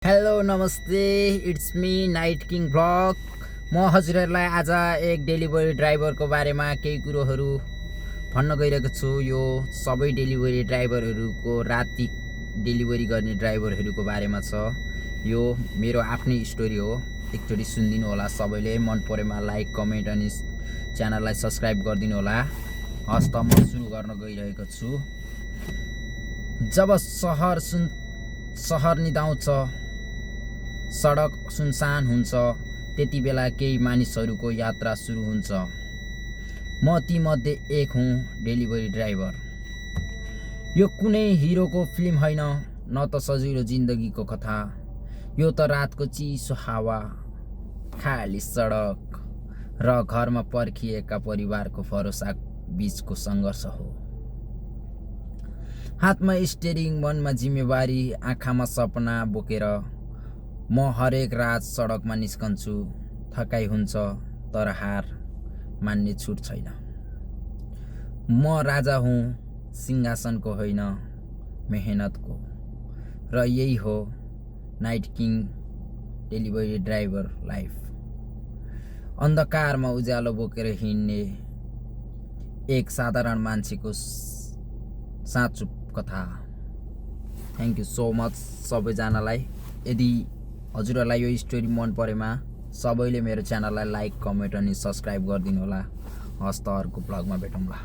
Hello नमस्ते, it's me night king blog. म हजुरहरूलाई आज एक डेलिभरी ड्राइभरको बारेमा केही कुरोहरू भन्न गइरहेको छु। यो सबै डेलिभरी ड्राइभरहरूको राति डेलिभरी गर्ने ड्राइभरहरूको बारेमा छ। यो मेरो आफ्नै स्टोरी हो। एकचोटि सुनिदिनु होला। सबैले मन परेमा लाइक कमेन्ट अनि च्यानललाई सब्सक्राइब गरिदिनु होला। हस् त म सुरु गर्न गइरहेको छु। जब सहर निदाउँछ, सडक सुनसान हुन्छ, त्यति बेला केही मानिसहरूको यात्रा सुरु हुन्छ। म तीमध्ये एक हुँ, डेलिभरी ड्राइभर। यो कुनै हिरोको फिल्म होइन, न त सजिलो जिन्दगीको कथा। यो त रातको चिसो हावा, खाली सडक र घरमा पर्खिएका परिवारको भरोसा बीचको सङ्घर्ष हो। हातमा स्टेरिङ, मनमा जिम्मेवारी, आँखामा सपना बोकेर म हरेक रात सडकमा निस्कन्छु। थकाइ हुन्छ, तर हार मान्ने छुट छैन। म राजा हुँ, सिंहासनको होइन, मेहनतको। र यही हो night king delivery driver life. अन्धकारमा उज्यालो बोकेर हिँड्ने एक साधारण मान्छेको साँचो कथा। थ्याङ्क यू सो मच सबैजनालाई। यदि हजुरहरूलाई यो स्टोरी मन परेमा सबैले मेरो च्यानललाई लाइक कमेन्ट अनि सब्सक्राइब गरिदिनु होला। हस् त अर्को ब्लगमा भेटौँला।